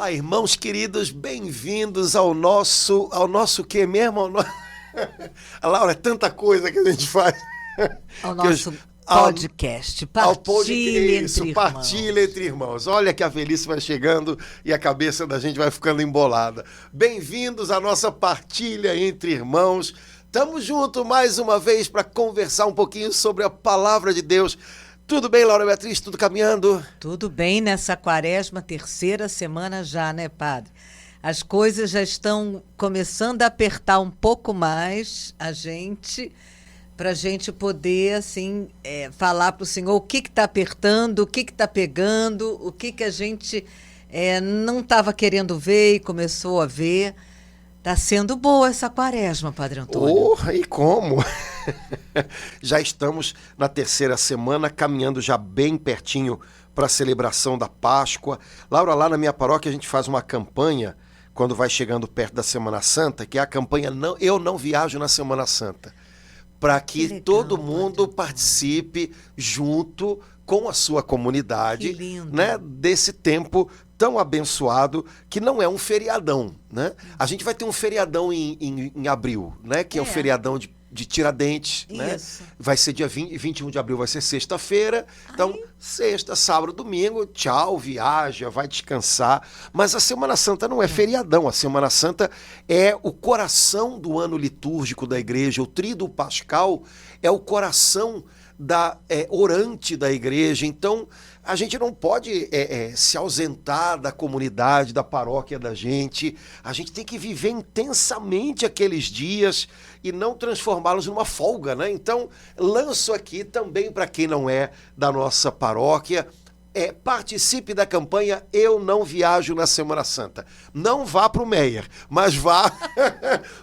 Olá, irmãos queridos, bem-vindos ao nosso quê mesmo? Laura, é tanta coisa que a gente faz. Ao nosso podcast, Partilha entre irmãos. Olha que a velhice vai chegando e a cabeça da gente vai ficando embolada. Bem-vindos à nossa partilha entre irmãos. Estamos juntos mais uma vez para conversar um pouquinho sobre a palavra de Deus. Tudo bem, Laura Beatriz? Tudo caminhando? Tudo bem nessa quaresma, terceira semana já, né, padre? As coisas já estão começando a apertar um pouco mais a gente, para a gente poder, assim, falar para o Senhor o que está apertando, o que está pegando, o que a gente não estava querendo ver e começou a ver. Está sendo boa essa quaresma, Padre Antônio. E como? Já estamos na terceira semana, caminhando já bem pertinho para a celebração da Páscoa. Laura, lá na minha paróquia a gente faz uma campanha, quando vai chegando perto da Semana Santa, que é a campanha Eu Não Viajo na Semana Santa, para que legal, todo mundo participe junto com a sua comunidade, né, desse tempo tão abençoado, que não é um feriadão, né? A gente vai ter um feriadão em abril, né? Que é o feriadão de Tiradentes, né? Vai ser dia 21 de abril, vai ser sexta-feira. Então, sexta, sábado, domingo, tchau, viaja, vai descansar. Mas a Semana Santa não é feriadão. A Semana Santa é o coração do ano litúrgico da igreja. O Tríduo Pascal é o coração orante da igreja. Então, a gente não pode se ausentar da comunidade, da paróquia da gente. A gente tem que viver intensamente aqueles dias e não transformá-los numa folga, né? Então, lanço aqui também para quem não é da nossa paróquia, participe da campanha Eu Não Viajo na Semana Santa. Não vá para o Meier, mas vá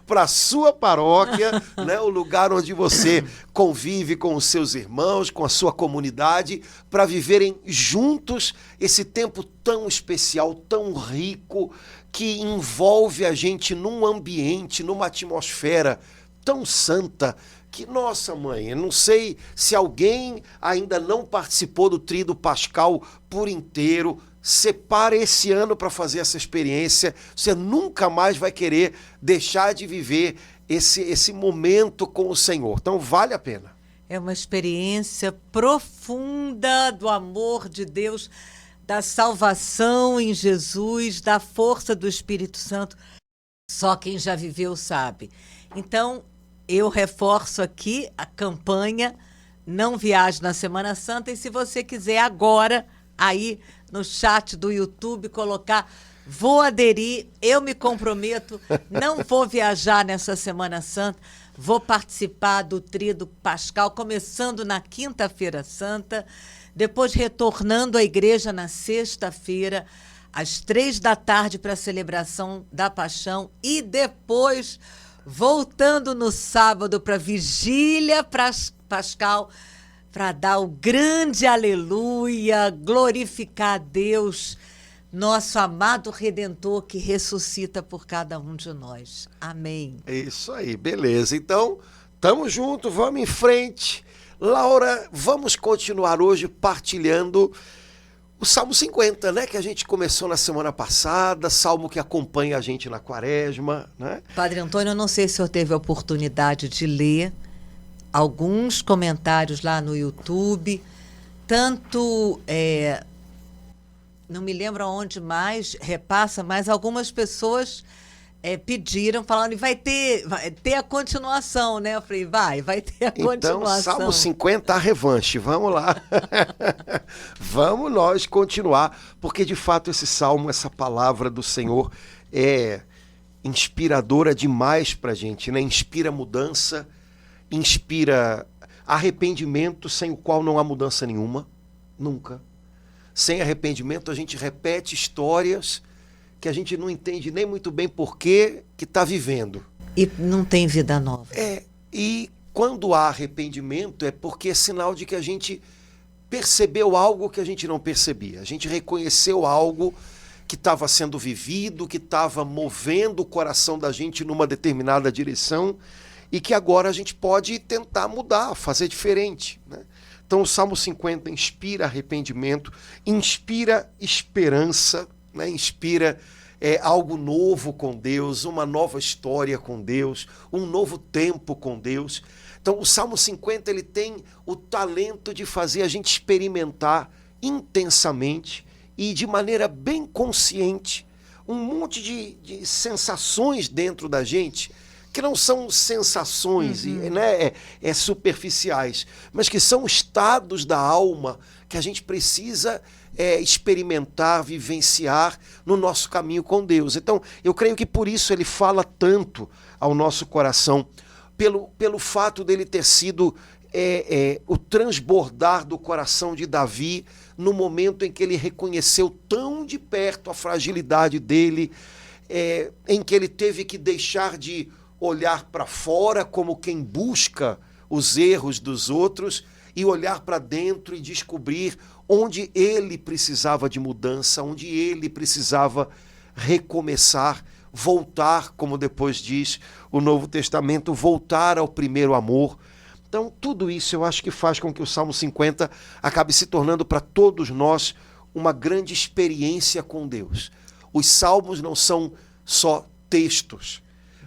para a sua paróquia, né, o lugar onde você convive com os seus irmãos, com a sua comunidade, para viverem juntos esse tempo tão especial, tão rico, que envolve a gente num ambiente, numa atmosfera tão santa, que, nossa mãe, eu não sei se alguém ainda não participou do Tríduo Pascal por inteiro. Separe esse ano para fazer essa experiência. Você nunca mais vai querer deixar de viver esse momento com o Senhor. Então, vale a pena. É uma experiência profunda do amor de Deus, da salvação em Jesus, da força do Espírito Santo. Só quem já viveu sabe. Então, eu reforço aqui a campanha Não Viaje na Semana Santa, e se você quiser agora, aí no chat do YouTube, colocar vou aderir, eu me comprometo, não vou viajar nessa Semana Santa, vou participar do Tríduo Pascal, começando na Quinta-feira Santa, depois retornando à igreja na sexta-feira, às 3 da tarde, para a celebração da Paixão, e depois voltando no sábado para a Vigília Pascal, para dar o grande aleluia, glorificar a Deus, nosso amado Redentor que ressuscita por cada um de nós. Amém. É isso aí, beleza. Então, estamos juntos, vamos em frente. Laura, vamos continuar hoje partilhando o Salmo 50, né, que a gente começou na semana passada, salmo que acompanha a gente na quaresma, né? Padre Antônio, eu não sei se o senhor teve a oportunidade de ler alguns comentários lá no YouTube, tanto, não me lembro aonde mais, repassa, mas algumas pessoas pediram, falando, vai ter a continuação, né? Eu falei, vai ter a continuação. Então, Salmo 50, a revanche, vamos lá. Vamos nós continuar, porque de fato esse salmo, essa palavra do Senhor é inspiradora demais pra gente, né? Inspira mudança, inspira arrependimento, sem o qual não há mudança nenhuma, nunca. Sem arrependimento a gente repete histórias que a gente não entende nem muito bem por que está vivendo. E não tem vida nova. E quando há arrependimento é porque é sinal de que a gente percebeu algo que a gente não percebia. A gente reconheceu algo que estava sendo vivido, que estava movendo o coração da gente numa determinada direção e que agora a gente pode tentar mudar, fazer diferente, né? Então o Salmo 50 inspira arrependimento, inspira esperança, né? Inspira algo novo com Deus, uma nova história com Deus, um novo tempo com Deus. Então, o Salmo 50 ele tem o talento de fazer a gente experimentar intensamente e de maneira bem consciente um monte de sensações dentro da gente que não são sensações né, superficiais, mas que são estados da alma que a gente precisa experimentar, vivenciar no nosso caminho com Deus. Então, eu creio que por isso ele fala tanto ao nosso coração, pelo fato dele ter sido o transbordar do coração de Davi no momento em que ele reconheceu tão de perto a fragilidade dele, em que ele teve que deixar de olhar para fora como quem busca os erros dos outros e olhar para dentro e descobrir onde ele precisava de mudança, onde ele precisava recomeçar, voltar, como depois diz o Novo Testamento, voltar ao primeiro amor. Então, tudo isso eu acho que faz com que o Salmo 50 acabe se tornando para todos nós uma grande experiência com Deus. Os salmos não são só textos,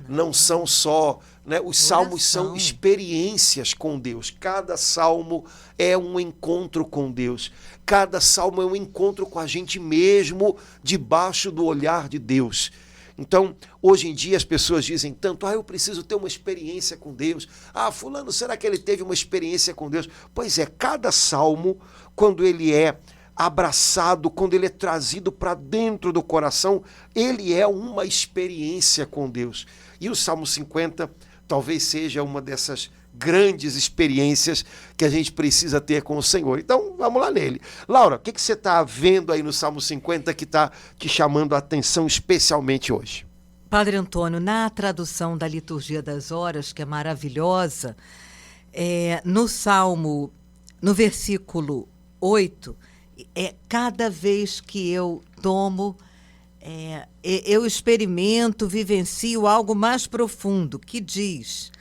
não são só... né? Os salmos são experiências com Deus. Cada salmo é um encontro com Deus. Cada salmo é um encontro com a gente mesmo, debaixo do olhar de Deus. Então, hoje em dia as pessoas dizem tanto, eu preciso ter uma experiência com Deus. Fulano, será que ele teve uma experiência com Deus? Pois é, cada salmo, quando ele é abraçado, quando ele é trazido para dentro do coração, ele é uma experiência com Deus. E o Salmo 50 talvez seja uma dessas grandes experiências que a gente precisa ter com o Senhor. Então, vamos lá nele. Laura, o que você está vendo aí no Salmo 50 que está te chamando a atenção especialmente hoje? Padre Antônio, na tradução da Liturgia das Horas, que é maravilhosa, no Salmo, no versículo 8, cada vez que eu tomo, eu experimento, vivencio algo mais profundo, que diz: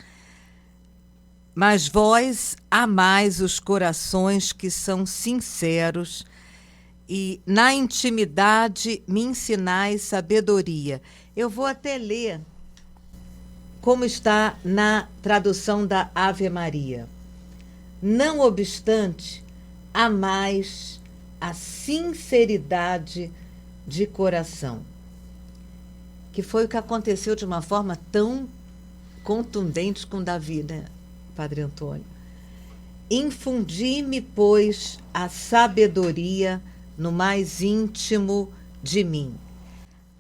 mas vós amais os corações que são sinceros, e na intimidade me ensinais sabedoria. Eu vou até ler como está na tradução da Ave Maria. Não obstante, amais a sinceridade de coração. Que foi o que aconteceu de uma forma tão contundente com Davi, né, Padre Antônio? Infundi-me, pois, a sabedoria no mais íntimo de mim.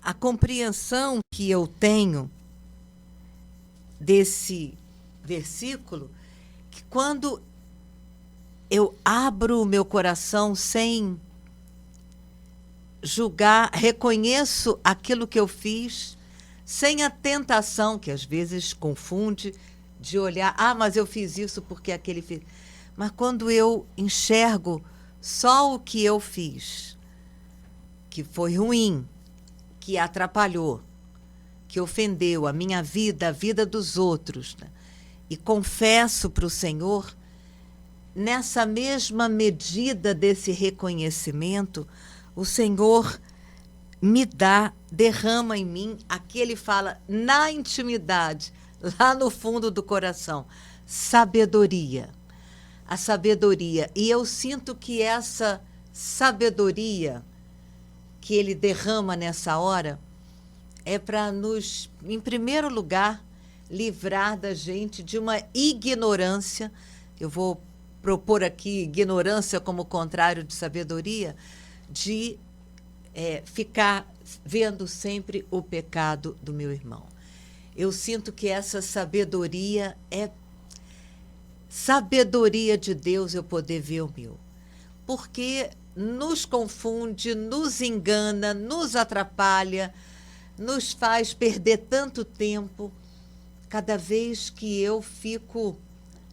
A compreensão que eu tenho desse versículo, que quando eu abro o meu coração sem julgar, reconheço aquilo que eu fiz, sem a tentação, que às vezes confunde, de olhar, mas eu fiz isso porque aquele fez. Mas quando eu enxergo só o que eu fiz, que foi ruim, que atrapalhou, que ofendeu a minha vida, a vida dos outros, né? E confesso para o Senhor, nessa mesma medida desse reconhecimento, o Senhor me dá, derrama em mim, aqui ele fala, na intimidade, lá no fundo do coração, sabedoria. A sabedoria. E eu sinto que essa sabedoria que ele derrama nessa hora é para nos, em primeiro lugar, livrar da gente de uma ignorância. Eu vou propor aqui ignorância como contrário de sabedoria, de ficar vendo sempre o pecado do meu irmão. Eu sinto que essa sabedoria é sabedoria de Deus, eu poder ver o meu. Porque nos confunde, nos engana, nos atrapalha, nos faz perder tanto tempo. Cada vez que eu fico,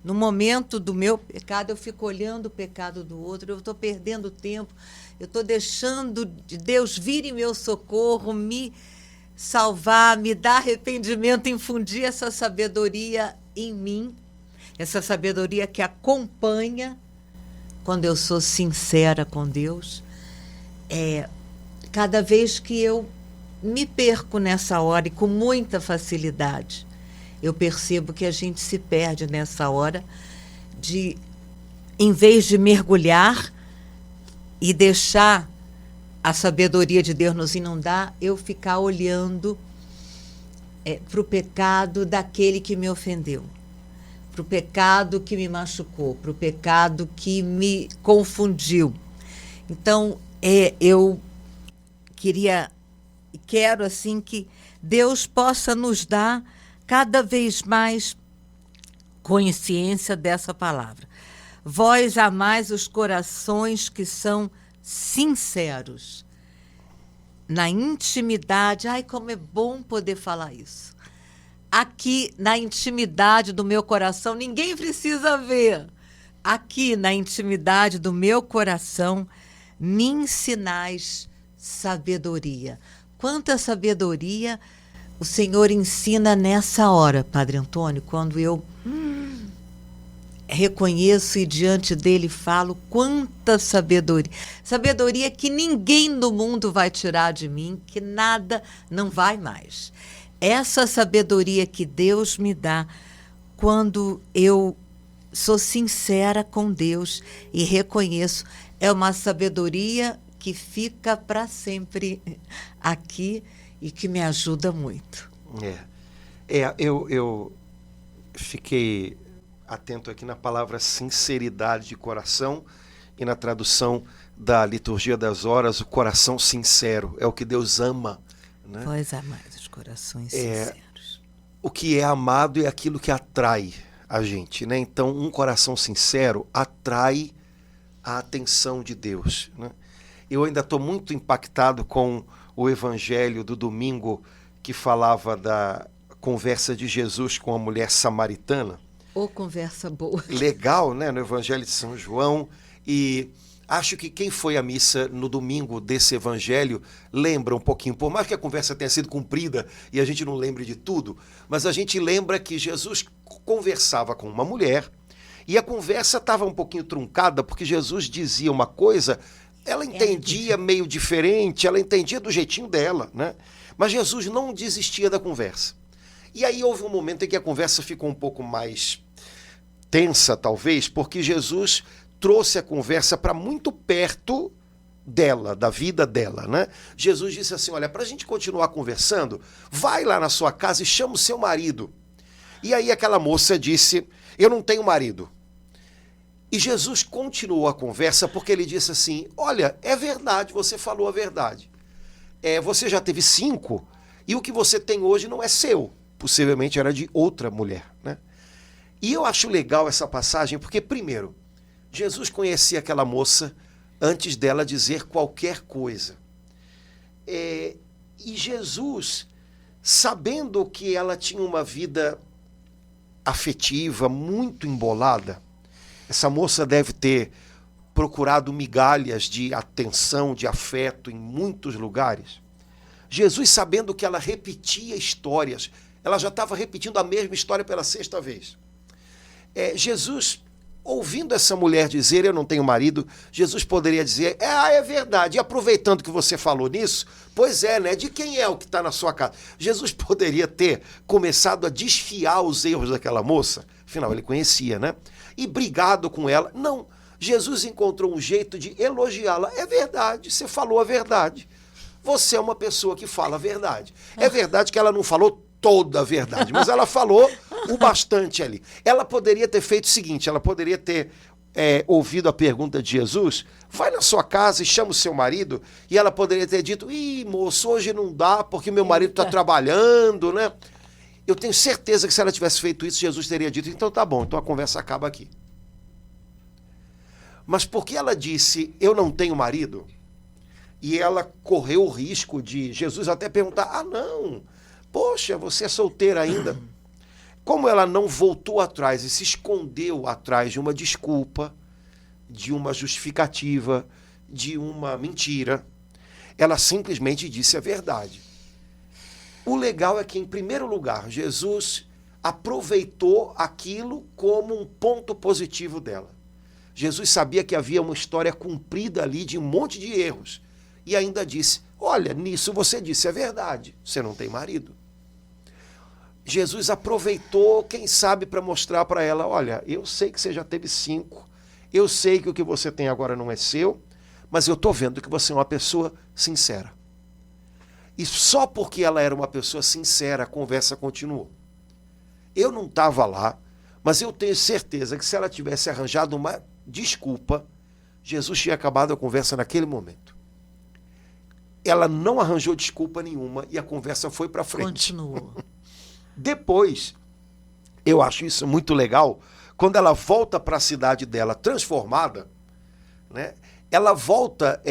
no momento do meu pecado, eu fico olhando o pecado do outro, eu estou perdendo tempo, eu estou deixando de Deus vir em meu socorro, me salvar, me dar arrependimento, infundir essa sabedoria em mim, essa sabedoria que acompanha quando eu sou sincera com Deus. cada vez que eu me perco nessa hora, e com muita facilidade, eu percebo que a gente se perde nessa hora de, em vez de mergulhar e deixar a sabedoria de Deus nos inundar, eu ficar olhando para o pecado daquele que me ofendeu, para o pecado que me machucou, para o pecado que me confundiu. Então, eu quero assim que Deus possa nos dar cada vez mais consciência dessa palavra. Vós amais os corações que são sinceros. Na intimidade, ai, como é bom poder falar isso. Aqui, na intimidade do meu coração, ninguém precisa ver. Aqui, na intimidade do meu coração, me ensinais sabedoria. Quanta sabedoria o Senhor ensina nessa hora, Padre Antônio, quando eu reconheço e diante dele falo, quanta sabedoria. Sabedoria que ninguém no mundo vai tirar de mim, que nada não vai mais. Essa sabedoria que Deus me dá quando eu sou sincera com Deus e reconheço, é uma sabedoria que fica para sempre aqui e que me ajuda muito. Eu fiquei atento aqui na palavra sinceridade de coração e na tradução da liturgia das horas, o coração sincero, é o que Deus ama. Né? Vós amais os corações sinceros. O que é amado é aquilo que atrai a gente, né? Então, um coração sincero atrai a atenção de Deus. Né? Eu ainda estou muito impactado com o evangelho do domingo que falava da conversa de Jesus com a mulher samaritana. Conversa boa. Legal, né? No Evangelho de São João. E acho que quem foi à missa no domingo desse evangelho lembra um pouquinho, por mais que a conversa tenha sido cumprida e a gente não lembre de tudo, mas a gente lembra que Jesus conversava com uma mulher e a conversa estava um pouquinho truncada porque Jesus dizia uma coisa, ela entendia meio diferente, ela entendia do jeitinho dela, né? Mas Jesus não desistia da conversa. E aí houve um momento em que a conversa ficou um pouco mais tensa, talvez, porque Jesus trouxe a conversa para muito perto dela, da vida dela, né? Jesus disse assim, olha, para a gente continuar conversando, vai lá na sua casa e chama o seu marido. E aí aquela moça disse, eu não tenho marido. E Jesus continuou a conversa porque ele disse assim, olha, é verdade, você falou a verdade. Você já teve 5 e o que você tem hoje não é seu. Possivelmente era de outra mulher, né? E eu acho legal essa passagem porque, primeiro, Jesus conhecia aquela moça antes dela dizer qualquer coisa. E Jesus, sabendo que ela tinha uma vida afetiva muito embolada, essa moça deve ter procurado migalhas de atenção, de afeto em muitos lugares. Jesus, sabendo que ela repetia histórias, ela já estava repetindo a mesma história pela 6ª vez. Jesus, ouvindo essa mulher dizer, eu não tenho marido, Jesus poderia dizer, é verdade, e aproveitando que você falou nisso, pois é, né? De quem é o que está na sua casa? Jesus poderia ter começado a desfiar os erros daquela moça, afinal, ele conhecia, né? E brigado com ela. Não, Jesus encontrou um jeito de elogiá-la. É verdade, você falou a verdade. Você é uma pessoa que fala a verdade. É verdade que ela não falou toda a verdade, mas ela falou o bastante ali. Ela poderia ter feito o seguinte, ela poderia ter ouvido a pergunta de Jesus, vai na sua casa e chama o seu marido, e ela poderia ter dito, ih, moço, hoje não dá porque meu marido está trabalhando, né? Eu tenho certeza que se ela tivesse feito isso, Jesus teria dito, então tá bom, então a conversa acaba aqui. Mas porque ela disse, eu não tenho marido, e ela correu o risco de Jesus até perguntar, não, poxa, você é solteira ainda? Como ela não voltou atrás e se escondeu atrás de uma desculpa, de uma justificativa, de uma mentira, ela simplesmente disse a verdade. O legal é que, em primeiro lugar, Jesus aproveitou aquilo como um ponto positivo dela. Jesus sabia que havia uma história cumprida ali de um monte de erros. e ainda disse: olha, nisso você disse a verdade, você não tem marido. Jesus aproveitou, quem sabe, para mostrar para ela: olha, eu sei que você já teve 5, eu sei que o que você tem agora não é seu, mas eu estou vendo que você é uma pessoa sincera. E só porque ela era uma pessoa sincera, a conversa continuou. Eu não estava lá, mas eu tenho certeza que se ela tivesse arranjado uma desculpa, Jesus tinha acabado a conversa naquele momento. Ela não arranjou desculpa nenhuma e a conversa foi para frente. Continuou. Depois, eu acho isso muito legal, quando ela volta para a cidade dela transformada, né, ela volta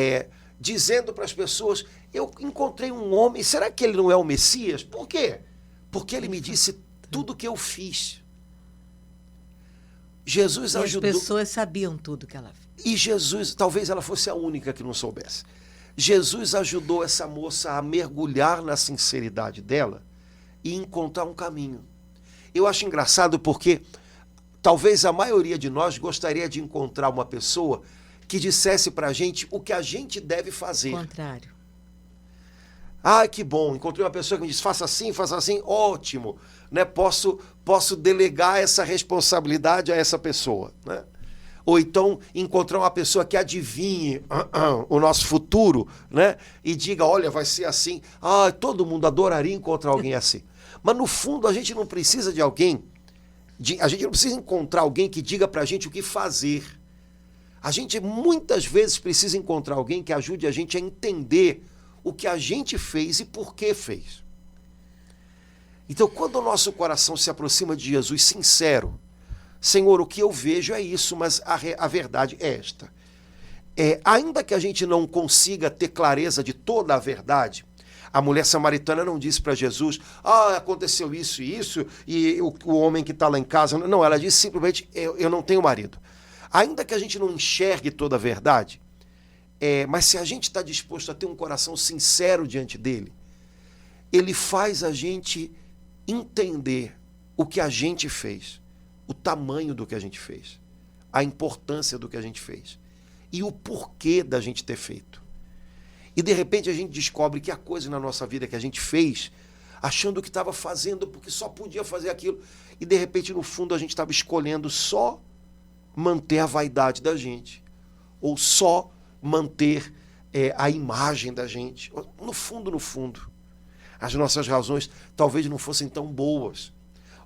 dizendo para as pessoas: eu encontrei um homem, será que ele não é o Messias? Por quê? Porque ele me disse tudo o que eu fiz. Jesus ajudou. As pessoas sabiam tudo que ela fez. E Jesus, talvez ela fosse a única que não soubesse. Jesus ajudou essa moça a mergulhar na sinceridade dela e encontrar um caminho. Eu acho engraçado porque talvez a maioria de nós gostaria de encontrar uma pessoa que dissesse pra gente o que a gente deve fazer. Ao contrário. Ah, que bom, encontrei uma pessoa que me diz: faça assim, ótimo, né? Posso delegar essa responsabilidade a essa pessoa, né? Ou então encontrar uma pessoa que adivinhe o nosso futuro, né? E diga: olha, vai ser assim. Ah, todo mundo adoraria encontrar alguém assim. Mas no fundo a gente não precisa de alguém, a gente não precisa encontrar alguém que diga pra gente o que fazer. A gente muitas vezes precisa encontrar alguém que ajude a gente a entender o que a gente fez e por que fez. Então, quando o nosso coração se aproxima de Jesus sincero: Senhor, o que eu vejo é isso, mas a verdade é esta. Ainda que a gente não consiga ter clareza de toda a verdade, a mulher samaritana não disse para Jesus: ah, aconteceu isso e isso, e o homem que está lá em casa. Não, ela disse simplesmente: eu não tenho marido. Ainda que a gente não enxergue toda a verdade, mas se a gente está disposto a ter um coração sincero diante dele, ele faz a gente entender o que a gente fez, o tamanho do que a gente fez, a importância do que a gente fez e o porquê da gente ter feito. E de repente a gente descobre que há coisa na nossa vida que a gente fez achando que estava fazendo porque só podia fazer aquilo, e de repente no fundo a gente estava escolhendo só manter a vaidade da gente, ou só manter a imagem da gente. No fundo, as nossas razões talvez não fossem tão boas.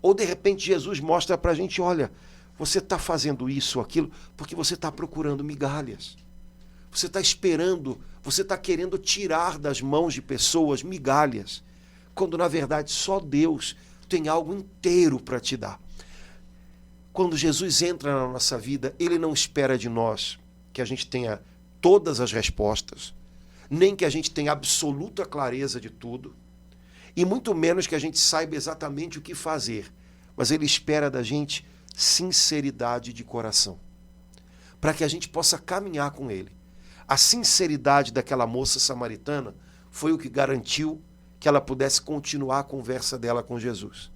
Ou de repente Jesus mostra pra gente: olha, você está fazendo isso ou aquilo porque você está procurando migalhas. Você está esperando, você está querendo tirar das mãos de pessoas migalhas, quando na verdade só Deus tem algo inteiro para te dar. Quando Jesus entra na nossa vida, ele não espera de nós que a gente tenha todas as respostas, nem que a gente tenha absoluta clareza de tudo, e muito menos que a gente saiba exatamente o que fazer. Mas ele espera da gente sinceridade de coração, para que a gente possa caminhar com ele. A sinceridade daquela moça samaritana foi o que garantiu que ela pudesse continuar a conversa dela com Jesus.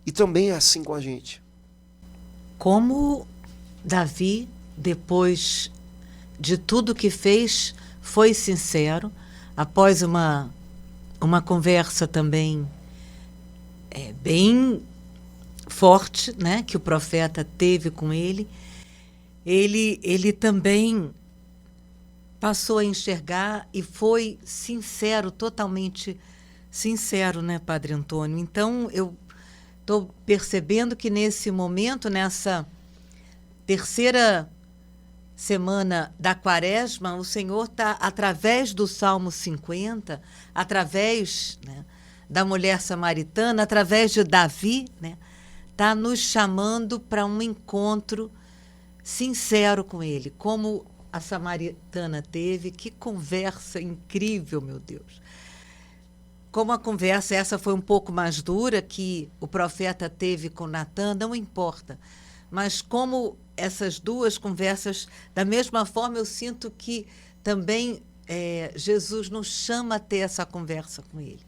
E também é assim com a gente. Como Davi, depois de tudo que fez, foi sincero, após uma conversa também bem forte, né, que o profeta teve com ele, ele também passou a enxergar e foi sincero, totalmente sincero, né, Padre Antônio? Então, eu estou percebendo que nesse momento, nessa terceira semana da Quaresma, o Senhor está, através do Salmo 50, através, né, da mulher samaritana, através de Davi, né, está nos chamando para um encontro sincero com Ele, como a samaritana teve. Que conversa incrível, meu Deus! Como a conversa essa foi um pouco mais dura que o profeta teve com Natã, não importa. Mas como essas duas conversas, da mesma forma eu sinto que também Jesus nos chama a ter essa conversa com ele,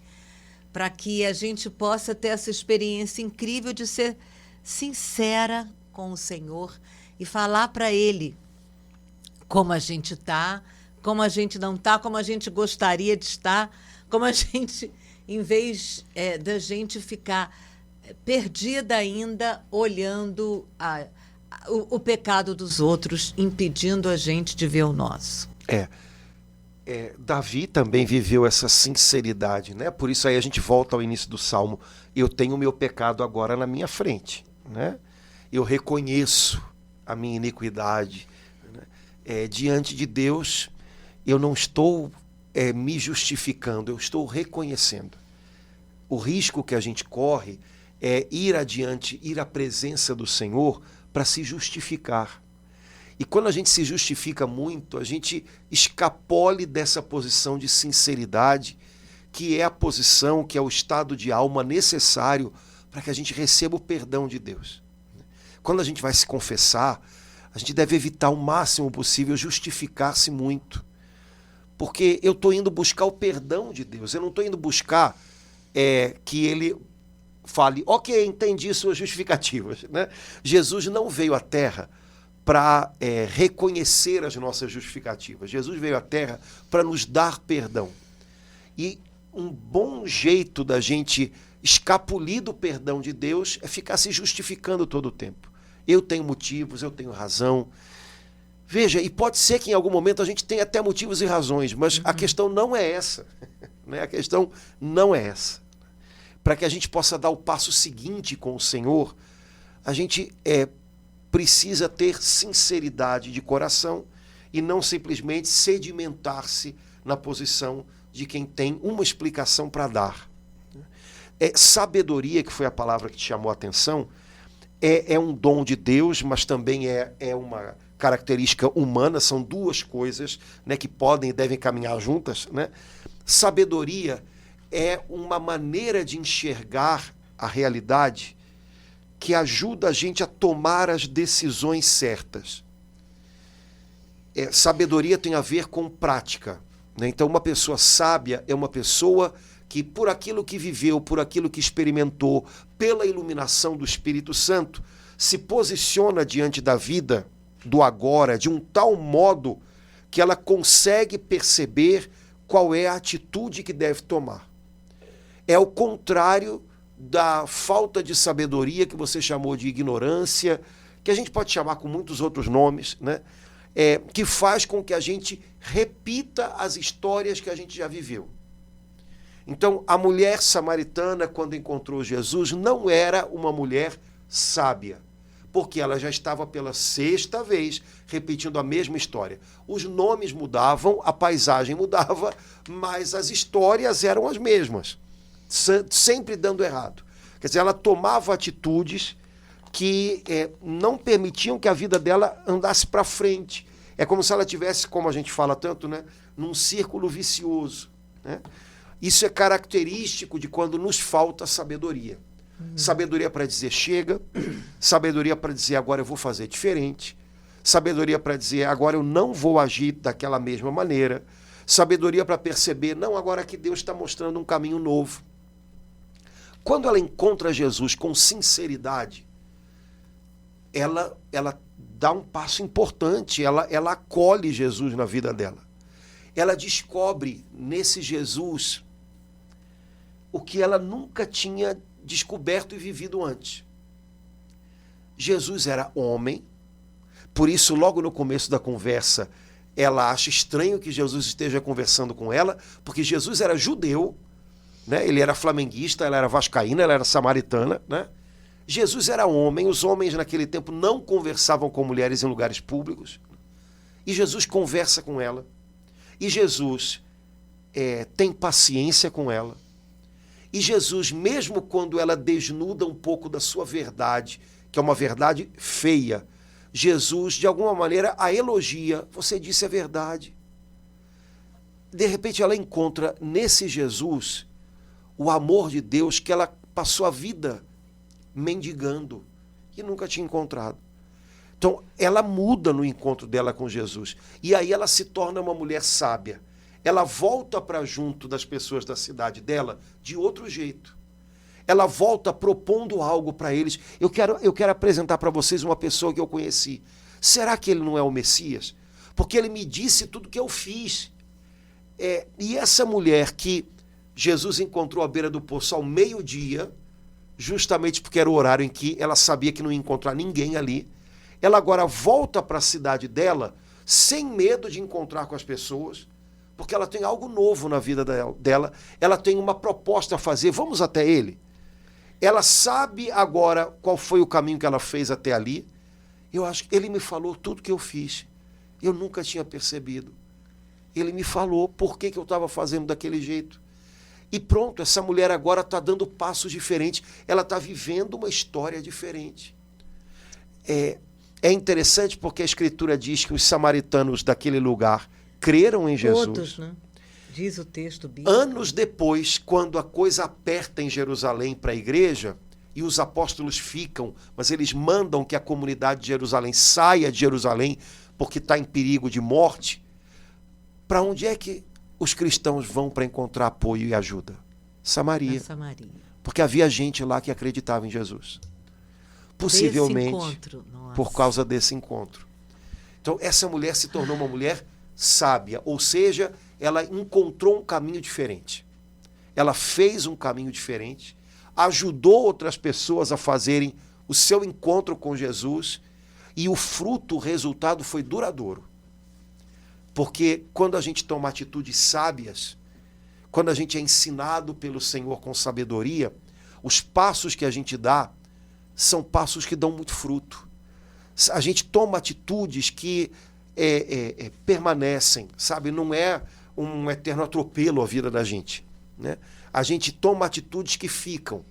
para que a gente possa ter essa experiência incrível de ser sincera com o Senhor e falar para ele como a gente está, como a gente não está, como a gente gostaria de estar, como a gente, em vez da gente ficar perdida ainda, olhando o pecado dos outros, impedindo a gente de ver o nosso. Davi também viveu essa sinceridade, né? Por isso aí a gente volta ao início do Salmo. Eu tenho o meu pecado agora na minha frente, né? Eu reconheço a minha iniquidade, né? Diante de Deus, eu não estou me justificando, eu estou reconhecendo. O risco que a gente corre é ir adiante, ir à presença do Senhor para se justificar. E quando a gente se justifica muito, a gente escapole dessa posição de sinceridade, que é a posição, que é o estado de alma necessário para que a gente receba o perdão de Deus. Quando a gente vai se confessar, a gente deve evitar o máximo possível justificar-se muito. Porque eu estou indo buscar o perdão de Deus, eu não estou indo buscar que Ele fale, ok, entendi suas justificativas, né? Jesus não veio à Terra para reconhecer as nossas justificativas. Jesus veio à Terra para nos dar perdão. E um bom jeito da gente escapulir do perdão de Deus é ficar se justificando todo o tempo. Eu tenho motivos, eu tenho razão. Veja, e pode ser que em algum momento a gente tenha até motivos e razões, mas a questão não é essa. Né? A questão não é essa. Para que a gente possa dar o passo seguinte com o Senhor, a gente precisa ter sinceridade de coração e não simplesmente sedimentar-se na posição de quem tem uma explicação para dar. Sabedoria, que foi a palavra que te chamou a atenção, é um dom de Deus, mas também é uma característica humana, são duas coisas, né, que podem e devem caminhar juntas. Né? Sabedoria é uma maneira de enxergar a realidade que ajuda a gente a tomar as decisões certas. Sabedoria tem a ver com prática. Né? Então, uma pessoa sábia é uma pessoa que, por aquilo que viveu, por aquilo que experimentou, pela iluminação do Espírito Santo, se posiciona diante da vida, do agora, de um tal modo que ela consegue perceber qual é a atitude que deve tomar. É o contrário da falta de sabedoria que você chamou de ignorância, que a gente pode chamar com muitos outros nomes, né? Que faz com que a gente repita as histórias que a gente já viveu. Então, a mulher samaritana, quando encontrou Jesus, não era uma mulher sábia, porque ela já estava pela 6ª vez repetindo a mesma história. Os nomes mudavam, a paisagem mudava, mas as histórias eram as mesmas, sempre dando errado. Quer dizer, ela tomava atitudes que não permitiam que a vida dela andasse para frente. É como se ela tivesse, como a gente fala tanto, né, num círculo vicioso. Né? Isso é característico de quando nos falta sabedoria. Sabedoria para dizer chega, sabedoria para dizer agora eu vou fazer diferente, sabedoria para dizer agora eu não vou agir daquela mesma maneira, sabedoria para perceber, não, agora que Deus está mostrando um caminho novo. Quando ela encontra Jesus com sinceridade, ela dá um passo importante, ela acolhe Jesus na vida dela. Ela descobre nesse Jesus o que ela nunca tinha descoberto e vivido antes. Jesus era homem, por isso logo no começo da conversa ela acha estranho que Jesus esteja conversando com ela, porque Jesus era judeu, né? Ele era flamenguista, ela era vascaína, ela era samaritana, né? Jesus era homem, os homens naquele tempo não conversavam com mulheres em lugares públicos, e Jesus conversa com ela, e Jesus tem paciência com ela, e Jesus, mesmo quando ela desnuda um pouco da sua verdade, que é uma verdade feia, Jesus, de alguma maneira, a elogia. Você disse a verdade. De repente, ela encontra nesse Jesus o amor de Deus que ela passou a vida mendigando e nunca tinha encontrado. Então, ela muda no encontro dela com Jesus. E aí ela se torna uma mulher sábia. Ela volta para junto das pessoas da cidade dela de outro jeito. Ela volta propondo algo para eles. Eu quero apresentar para vocês uma pessoa que eu conheci. Será que ele não é o Messias? porque ele me disse tudo que eu fiz. E essa mulher que Jesus encontrou à beira do poço ao meio-dia, justamente porque era o horário em que ela sabia que não ia encontrar ninguém ali, ela agora volta para a cidade dela, sem medo de encontrar com as pessoas, porque ela tem algo novo na vida dela, ela tem uma proposta a fazer, vamos até ele. Ela sabe agora qual foi o caminho que ela fez até ali. Eu acho que ele me falou tudo que eu fiz. Eu nunca tinha percebido. Ele me falou por que eu estava fazendo daquele jeito. E pronto, essa mulher agora está dando passos diferentes. Ela está vivendo uma história diferente. É interessante porque a Escritura diz que os samaritanos daquele lugar creram em Jesus. Todos, né? Diz o texto bíblico. Anos depois, quando a coisa aperta em Jerusalém para a igreja, e os apóstolos ficam, mas eles mandam que a comunidade de Jerusalém saia de Jerusalém, porque está em perigo de morte, para onde é que os cristãos vão para encontrar apoio e ajuda? Samaria. Samaria. Porque havia gente lá que acreditava em Jesus. Possivelmente por causa desse encontro. Então, essa mulher se tornou uma mulher sábia, ou seja, ela encontrou um caminho diferente. Ela fez um caminho diferente, ajudou outras pessoas a fazerem o seu encontro com Jesus, e o fruto, o resultado foi duradouro. Porque quando a gente toma atitudes sábias, quando a gente é ensinado pelo Senhor com sabedoria, os passos que a gente dá são passos que dão muito fruto. A gente toma atitudes que permanecem, sabe? Não é um eterno atropelo a vida da gente, né? A gente toma atitudes que ficam,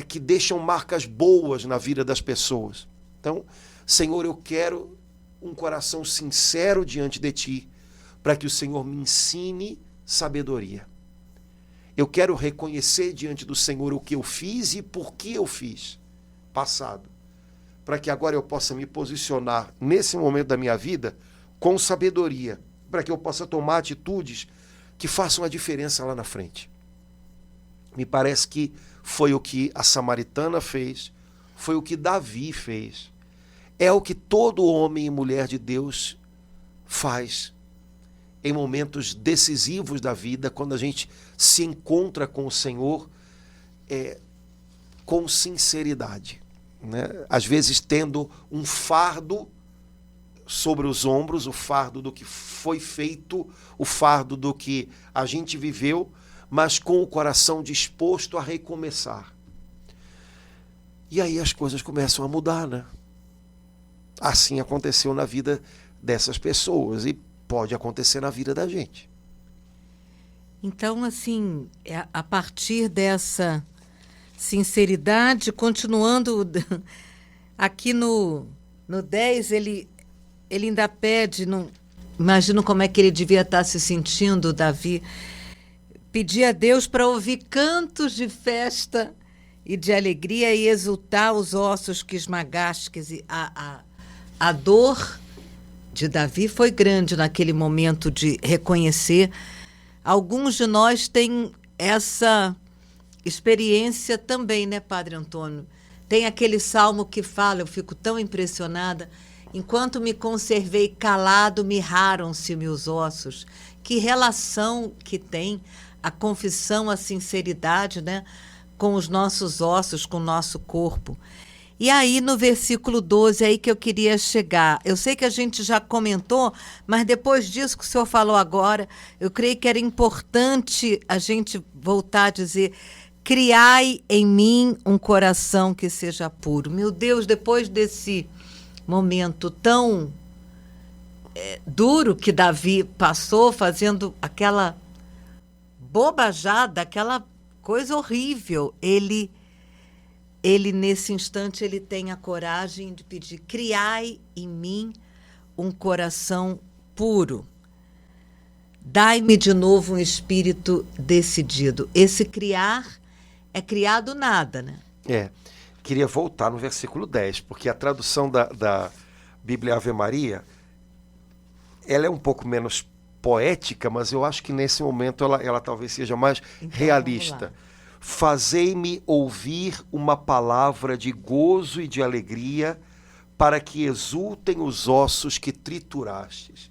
que deixam marcas boas na vida das pessoas. Então, Senhor, eu quero um coração sincero diante de Ti, para que o Senhor me ensine sabedoria. Eu quero reconhecer diante do Senhor o que eu fiz e por que eu fiz, passado, para que agora eu possa me posicionar nesse momento da minha vida com sabedoria, para que eu possa tomar atitudes que façam a diferença lá na frente. Me parece que foi o que a samaritana fez, foi o que Davi fez. É o que todo homem e mulher de Deus faz em momentos decisivos da vida, quando a gente se encontra com o Senhor com sinceridade, né? Às vezes tendo um fardo sobre os ombros, o fardo do que foi feito, o fardo do que a gente viveu, mas com o coração disposto a recomeçar. E aí as coisas começam a mudar, né? Assim aconteceu na vida dessas pessoas e pode acontecer na vida da gente. Então, assim, a partir dessa sinceridade, continuando aqui no 10, ele ainda pede, imagino como é que ele devia estar se sentindo, Davi, pedir a Deus para ouvir cantos de festa e de alegria e exultar os ossos que esmagastes. A dor de Davi foi grande naquele momento de reconhecer. Alguns de nós têm essa experiência também, né, Padre Antônio? Tem aquele salmo que fala, eu fico tão impressionada, enquanto me conservei calado, mirraram-se meus ossos. Que relação que tem a confissão, a sinceridade, né, com os nossos ossos, com o nosso corpo. E aí, no versículo 12, é aí que eu queria chegar. Eu sei que a gente já comentou, mas depois disso que o senhor falou agora, eu creio que era importante a gente voltar a dizer: criai em mim um coração que seja puro. Meu Deus, depois desse momento tão duro que Davi passou, fazendo aquela bobajada, aquela coisa horrível, ele nesse instante, ele tem a coragem de pedir: criai em mim um coração puro. Dai-me de novo um espírito decidido. Esse criar é criar do nada, né? Queria voltar no versículo 10, porque a tradução da Bíblia Ave Maria, ela é um pouco menos poética, mas eu acho que nesse momento ela talvez seja mais realista. Fazei-me ouvir uma palavra de gozo e de alegria para que exultem os ossos que triturastes.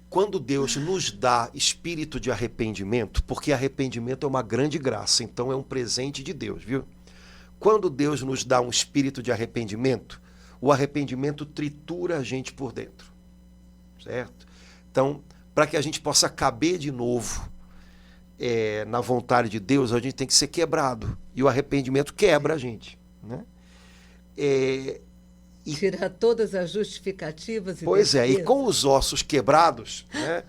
Quando Deus nos dá espírito de arrependimento, porque arrependimento é uma grande graça, então é um presente de Deus, viu? Quando Deus nos dá um espírito de arrependimento, o arrependimento tritura a gente por dentro, certo? Então, para que a gente possa caber de novo na vontade de Deus, a gente tem que ser quebrado. E o arrependimento quebra a gente, né? Tirar todas as justificativas. Pois é, e com os ossos quebrados, né,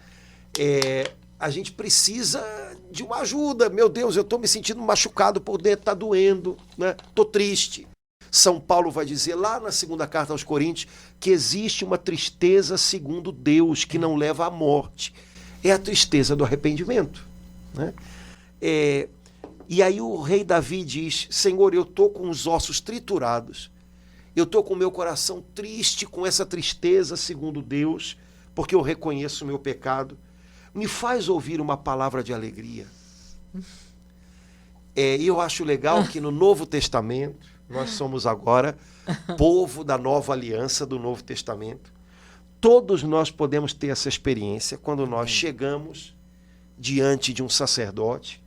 a gente precisa de uma ajuda. Meu Deus, eu estou me sentindo machucado por dentro, está doendo, né? Estou triste. São Paulo vai dizer lá na segunda carta aos Coríntios que existe uma tristeza segundo Deus que não leva à morte. É a tristeza do arrependimento, né? E aí o rei Davi diz: Senhor, eu estou com os ossos triturados, eu estou com o meu coração triste, com essa tristeza segundo Deus, porque eu reconheço o meu pecado. Me faz ouvir uma palavra de alegria. E eu acho legal que no Novo Testamento, nós somos agora povo da nova aliança do Novo Testamento. Todos nós podemos ter essa experiência quando nós chegamos diante de um sacerdote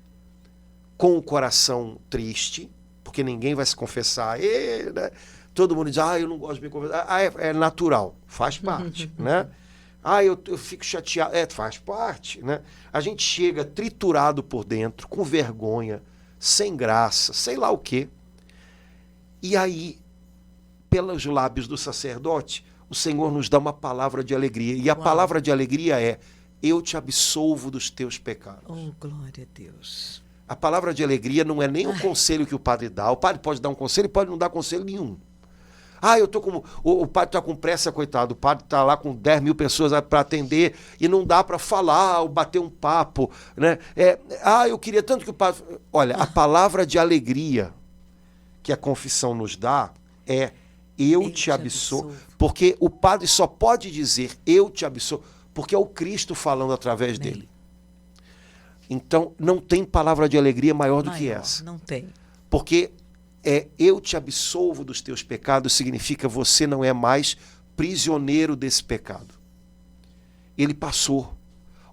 com o coração triste, porque ninguém vai se confessar. Né? Todo mundo diz: eu não gosto de me confessar. É natural, faz parte, né? Eu fico chateado. Faz parte, né? A gente chega triturado por dentro, com vergonha, sem graça, sei lá o quê. E aí, pelos lábios do sacerdote, o Senhor nos dá uma palavra de alegria. E a palavra de alegria é: eu te absolvo dos teus pecados. Oh, glória a Deus. A palavra de alegria não é nem o conselho que o padre dá. O padre pode dar um conselho e pode não dar conselho nenhum. Eu tô com... O padre está com pressa, coitado. O padre está lá com 10 mil pessoas para atender e não dá para falar ou bater um papo, né? Eu queria tanto que o padre... Olha, a palavra de alegria que a confissão nos dá é: eu te absolvo. Porque o padre só pode dizer eu te absolvo porque é o Cristo falando através dele. Então, não tem palavra de alegria maior do que essa. Não tem. Porque eu te absolvo dos teus pecados significa você não é mais prisioneiro desse pecado. Ele passou.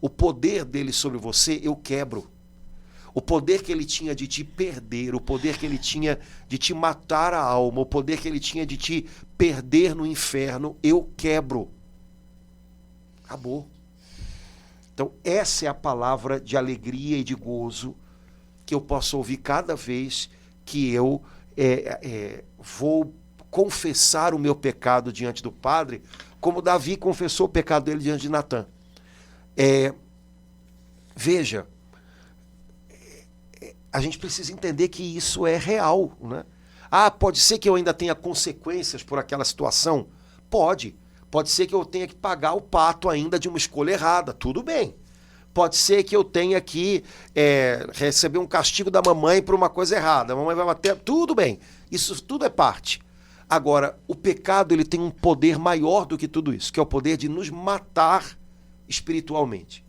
O poder dele sobre você eu quebro. O poder que ele tinha de te perder, o poder que ele tinha de te matar a alma, o poder que ele tinha de te perder no inferno, eu quebro. Acabou. Então, essa é a palavra de alegria e de gozo que eu posso ouvir cada vez que eu vou confessar o meu pecado diante do Padre, como Davi confessou o pecado dele diante de Natã. Veja, a gente precisa entender que isso é real, né? Pode ser que eu ainda tenha consequências por aquela situação? Pode. Pode ser que eu tenha que pagar o pato ainda de uma escolha errada. Tudo bem. Pode ser que eu tenha que receber um castigo da mamãe por uma coisa errada. A mamãe vai bater. Tudo bem. Isso tudo é parte. Agora, o pecado ele tem um poder maior do que tudo isso, que é o poder de nos matar espiritualmente.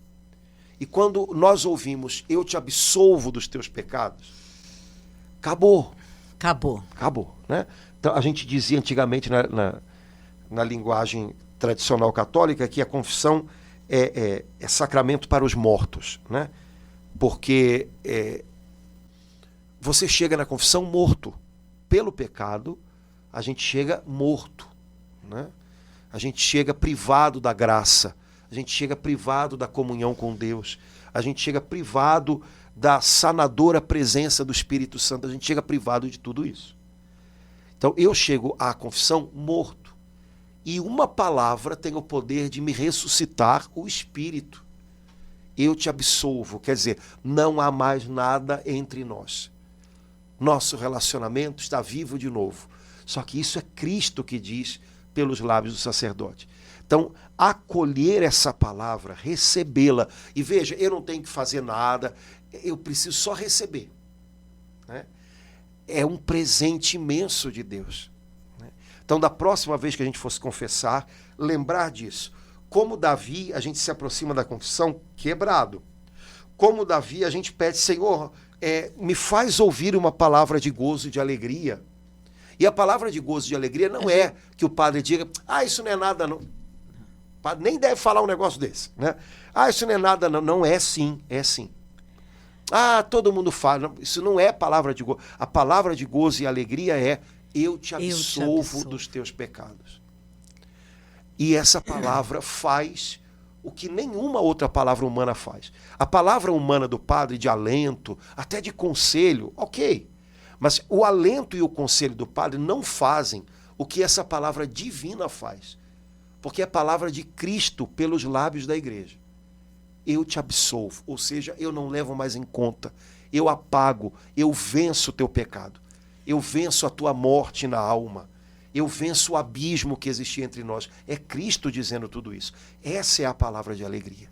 E quando nós ouvimos eu te absolvo dos teus pecados, acabou. Acabou, né? Então, a gente dizia antigamente na linguagem tradicional católica que a confissão é sacramento para os mortos, né? Porque você chega na confissão morto. Pelo pecado, a gente chega morto, né? A gente chega privado da graça, a gente chega privado da comunhão com Deus, a gente chega privado da sanadora presença do Espírito Santo, a gente chega privado de tudo isso. Então eu chego à confissão morto. E uma palavra tem o poder de me ressuscitar o espírito. Eu te absolvo, quer dizer, não há mais nada entre nós. Nosso relacionamento está vivo de novo. Só que isso é Cristo que diz pelos lábios do sacerdote. Então, acolher essa palavra, recebê-la. E veja, eu não tenho que fazer nada, eu preciso só receber, né? É um presente imenso de Deus. Então, da próxima vez que a gente fosse confessar, lembrar disso. Como Davi, a gente se aproxima da confissão quebrado. Como Davi, a gente pede: Senhor, me faz ouvir uma palavra de gozo e de alegria. E a palavra de gozo e de alegria não é que o padre diga, isso não é nada não. O padre nem deve falar um negócio desse, né? Isso não é nada não. Não é sim, é sim. Todo mundo fala. Não, isso não é palavra de gozo. A palavra de gozo e alegria é eu te absolvo dos teus pecados. E essa palavra faz o que nenhuma outra palavra humana faz. A palavra humana do padre de alento, até de conselho, ok. Mas o alento e o conselho do padre não fazem o que essa palavra divina faz. Porque é a palavra de Cristo pelos lábios da igreja. Eu te absolvo, ou seja, eu não levo mais em conta, eu apago, eu venço o teu pecado, eu venço a tua morte na alma, eu venço o abismo que existia entre nós. É Cristo dizendo tudo isso. Essa é a palavra de alegria.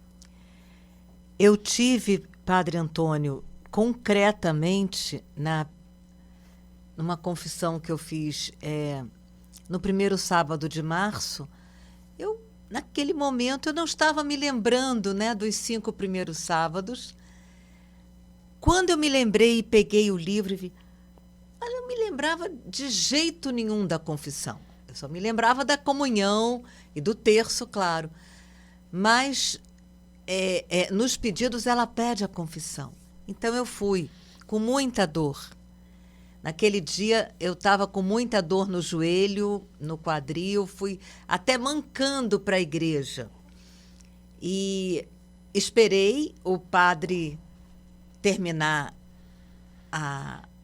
Eu tive, Padre Antônio, concretamente, numa confissão que eu fiz no primeiro sábado de março, naquele momento eu não estava me lembrando, né, dos 5 primeiros sábados. Quando eu me lembrei e peguei o livro e vi, eu não me lembrava de jeito nenhum da confissão. Eu só me lembrava da comunhão e do terço, claro. Mas nos pedidos ela pede a confissão. Então eu fui com muita dor. Naquele dia eu estava com muita dor no joelho, no quadril, fui até mancando para a igreja. E esperei o padre terminar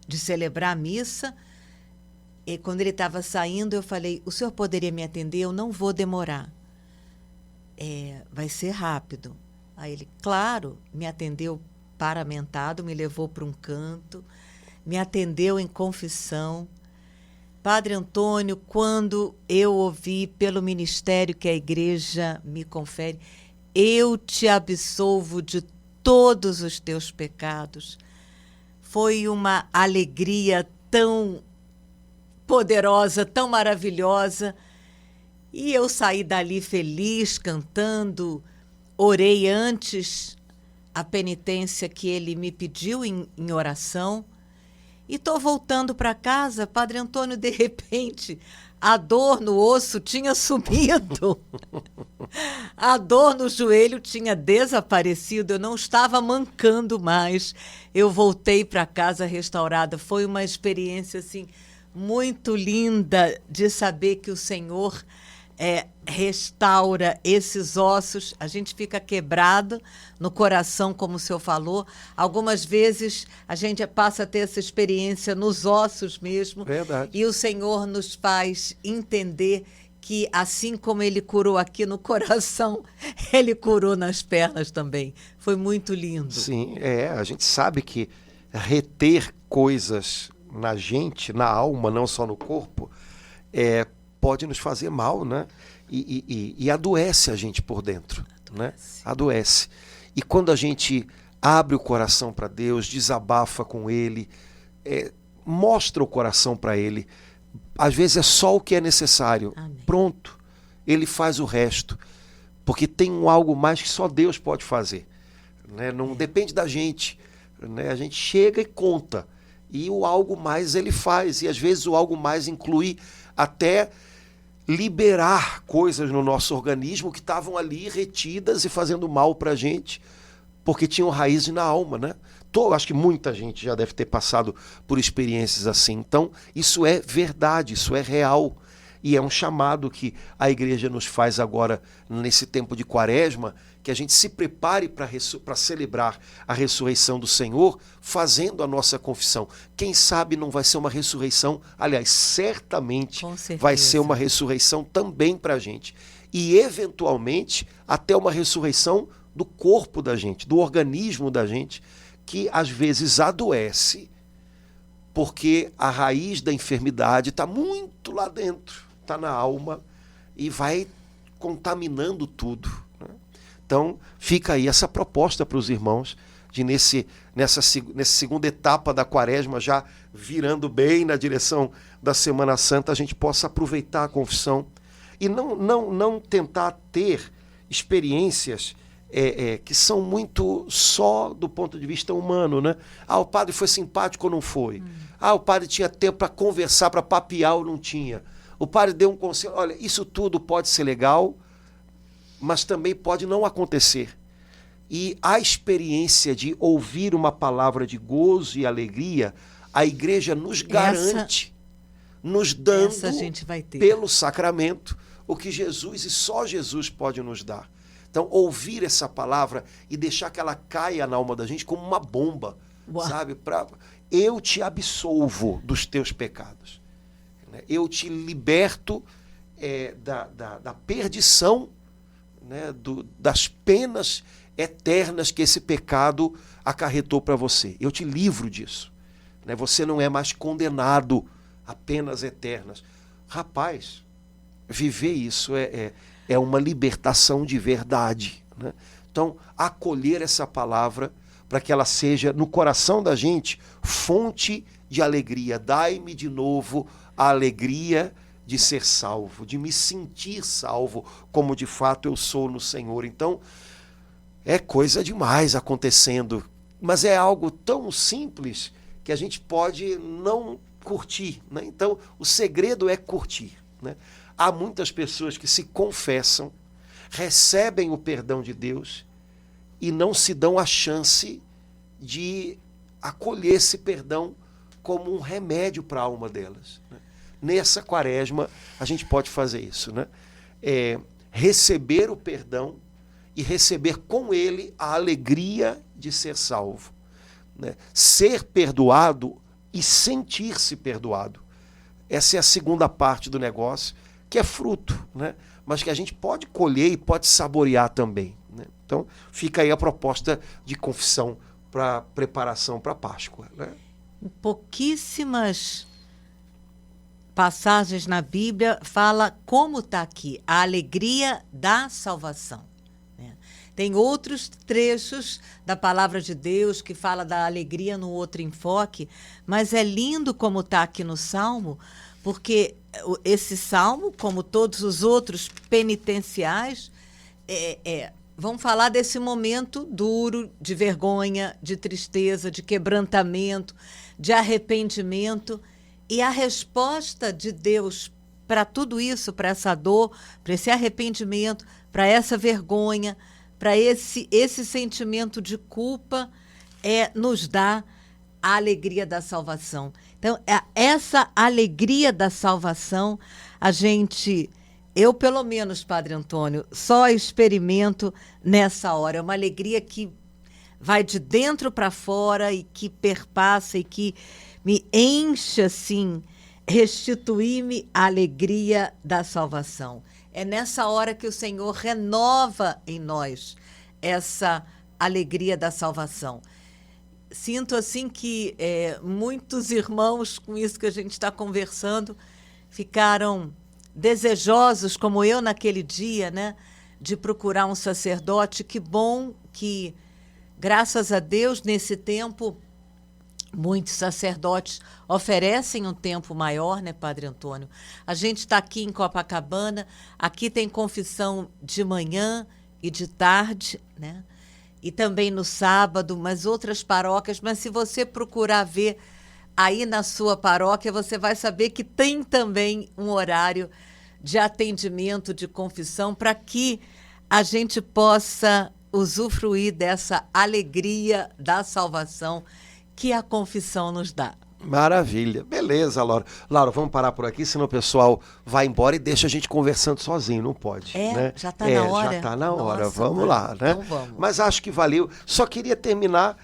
de celebrar a missa. E quando ele estava saindo, eu falei, o senhor poderia me atender? Eu não vou demorar. Vai ser rápido. Aí ele, claro, me atendeu paramentado, me levou para um canto, me atendeu em confissão. Padre Antônio, quando eu ouvi pelo ministério que a igreja me confere, eu te absolvo de todos os teus pecados. Foi uma alegria tão poderosa, tão maravilhosa. E eu saí dali feliz, cantando. Orei antes a penitência que ele me pediu em oração. E estou voltando para casa, Padre Antônio, de repente, a dor no osso tinha sumido. A dor no joelho tinha desaparecido, eu não estava mancando mais. Eu voltei para casa restaurada. Foi uma experiência assim, muito linda de saber que o Senhor restaura esses ossos. A gente fica quebrado no coração, como o senhor falou. Algumas vezes a gente passa a ter essa experiência nos ossos mesmo. Verdade. E o Senhor nos faz entender que, assim como Ele curou aqui no coração, Ele curou nas pernas também. Foi muito lindo. Sim, a gente sabe que reter coisas na gente, na alma, não só no corpo, pode nos fazer mal, né? E adoece a gente por dentro, né? Adoece. E quando a gente abre o coração para Deus, desabafa com Ele, mostra o coração para Ele, às vezes é só o que é necessário. Amém. Pronto, Ele faz o resto, porque tem algo mais que só Deus pode fazer, né? Não depende da gente, né? A gente chega e conta, e o algo mais Ele faz, e às vezes o algo mais inclui até liberar coisas no nosso organismo que estavam ali retidas e fazendo mal para a gente, porque tinham raízes na alma, né? Acho que muita gente já deve ter passado por experiências assim. Então, isso é verdade, isso é real. E é um chamado que a igreja nos faz agora, nesse tempo de Quaresma, que a gente se prepare para celebrar a ressurreição do Senhor, fazendo a nossa confissão. Quem sabe não vai ser uma ressurreição, aliás, certamente vai ser uma ressurreição também para a gente. E, eventualmente, até uma ressurreição do corpo da gente, do organismo da gente, que às vezes adoece, porque a raiz da enfermidade está muito lá dentro, está na alma e vai contaminando tudo, né? Então, fica aí essa proposta para os irmãos, de nessa segunda etapa da Quaresma, já virando bem na direção da Semana Santa, a gente possa aproveitar a confissão e não tentar ter experiências que são muito só do ponto de vista humano, né? O padre foi simpático ou não foi? O padre tinha tempo para conversar, para papear ou não tinha? O padre deu um conselho. Olha, isso tudo pode ser legal, mas também pode não acontecer. E a experiência de ouvir uma palavra de gozo e alegria, a igreja nos garante, nos dando, a gente vai ter, pelo sacramento, o que Jesus e só Jesus pode nos dar. Então, ouvir essa palavra e deixar que ela caia na alma da gente como uma bomba, sabe? Eu te absolvo dos teus pecados. Eu te liberto da perdição, né? Das penas eternas que esse pecado acarretou para você. Eu te livro disso. Né? Você não é mais condenado a penas eternas. Rapaz, viver isso é uma libertação de verdade. Né? Então, acolher essa palavra para que ela seja, no coração da gente, fonte de alegria. Dai-me de novo a alegria de ser salvo, de me sentir salvo, como de fato eu sou no Senhor. Então, é coisa demais acontecendo, mas é algo tão simples que a gente pode não curtir. Né? Então, o segredo é curtir. Né? Há muitas pessoas que se confessam, recebem o perdão de Deus e não se dão a chance de acolher esse perdão como um remédio para a alma delas. Né? Nessa quaresma, a gente pode fazer isso. Né? Receber o perdão e receber com ele a alegria de ser salvo. Né? Ser perdoado e sentir-se perdoado. Essa é a segunda parte do negócio, que é fruto, né? Mas que a gente pode colher e pode saborear também. Né? Então, fica aí a proposta de confissão para preparação para a Páscoa. Né? Pouquíssimas passagens na Bíblia fala como está aqui, a alegria da salvação. Tem outros trechos da palavra de Deus que fala da alegria no outro enfoque, mas é lindo como está aqui no Salmo, porque esse Salmo, como todos os outros penitenciais, vão falar desse momento duro, de vergonha, de tristeza, de quebrantamento, de arrependimento. E a resposta de Deus para tudo isso, para essa dor, para esse arrependimento, para essa vergonha, para esse sentimento de culpa, nos dá a alegria da salvação. Então, essa alegria da salvação, eu pelo menos, Padre Antônio, só experimento nessa hora. É uma alegria que vai de dentro para fora e que perpassa e que me enche, assim, restituir-me a alegria da salvação. É nessa hora que o Senhor renova em nós essa alegria da salvação. Sinto assim que muitos irmãos, com isso que a gente está conversando, ficaram desejosos, como eu naquele dia, né, de procurar um sacerdote. Que bom que, graças a Deus, nesse tempo, muitos sacerdotes oferecem um tempo maior, né, Padre Antônio? A gente está aqui em Copacabana, aqui tem confissão de manhã e de tarde, né? E também no sábado, mas outras paróquias. Mas se você procurar ver aí na sua paróquia, você vai saber que tem também um horário de atendimento, de confissão, para que a gente possa usufruir dessa alegria da salvação que a confissão nos dá. Maravilha. Beleza, Laura. Laura, vamos parar por aqui, senão o pessoal vai embora e deixa a gente conversando sozinho. Não pode. Né? Já está na hora? Já está na hora. Nossa, vamos lá, né? Então vamos. Mas acho que valeu. Só queria terminar,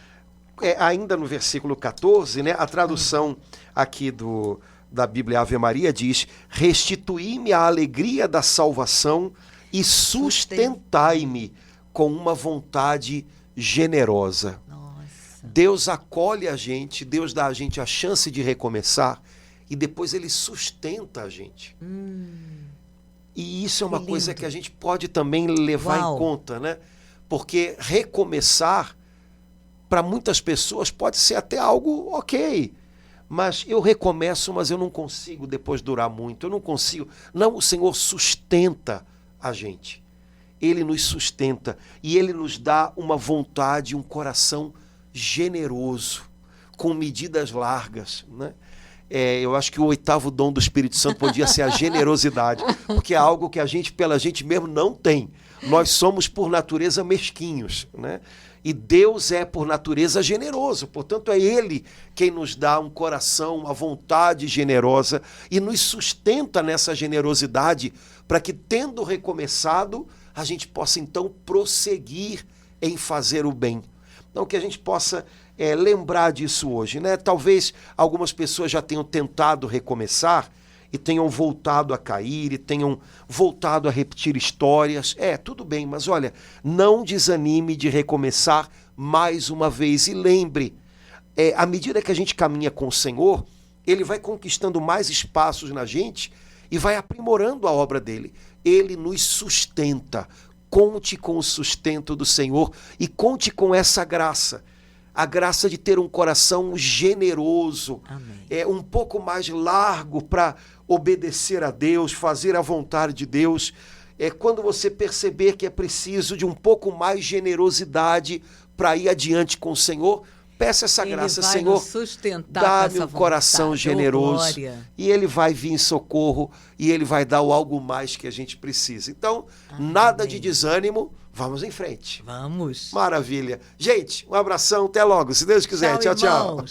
ainda no versículo 14, né? A tradução aqui da Bíblia Ave Maria diz: restituí-me a alegria da salvação e sustentai-me com uma vontade generosa. Deus acolhe a gente, Deus dá a gente a chance de recomeçar e depois Ele sustenta a gente. E isso é uma coisa que a gente pode também levar em conta, né? Porque recomeçar, para muitas pessoas, pode ser até algo ok. Mas eu recomeço, mas eu não consigo depois durar muito. Eu não consigo. Não, o Senhor sustenta a gente. Ele nos sustenta e Ele nos dá uma vontade, um coração generoso, com medidas largas, né? Eu acho que o 8º dom do Espírito Santo podia ser a generosidade, porque é algo que a gente, pela gente mesmo, não tem. Nós somos, por natureza, mesquinhos, né? E Deus é, por natureza, generoso. Portanto, é Ele quem nos dá um coração, uma vontade generosa e nos sustenta nessa generosidade para que, tendo recomeçado, a gente possa, então, prosseguir em fazer o bem. Então, que a gente possa lembrar disso hoje, né? Talvez algumas pessoas já tenham tentado recomeçar e tenham voltado a cair e tenham voltado a repetir histórias. Tudo bem, mas olha, não desanime de recomeçar mais uma vez. E lembre, à medida que a gente caminha com o Senhor, Ele vai conquistando mais espaços na gente e vai aprimorando a obra dele. Ele nos sustenta. Conte com o sustento do Senhor e conte com essa graça. A graça de ter um coração generoso, um pouco mais largo para obedecer a Deus, fazer a vontade de Deus. Quando você perceber que é preciso de um pouco mais generosidade para ir adiante com o Senhor, peça essa graça, Senhor, dá-me um coração generoso. E Ele vai vir em socorro e Ele vai dar o algo mais que a gente precisa. Então, nada de desânimo. Vamos em frente. Vamos. Maravilha. Gente, um abração. Até logo, se Deus quiser. Tchau, tchau.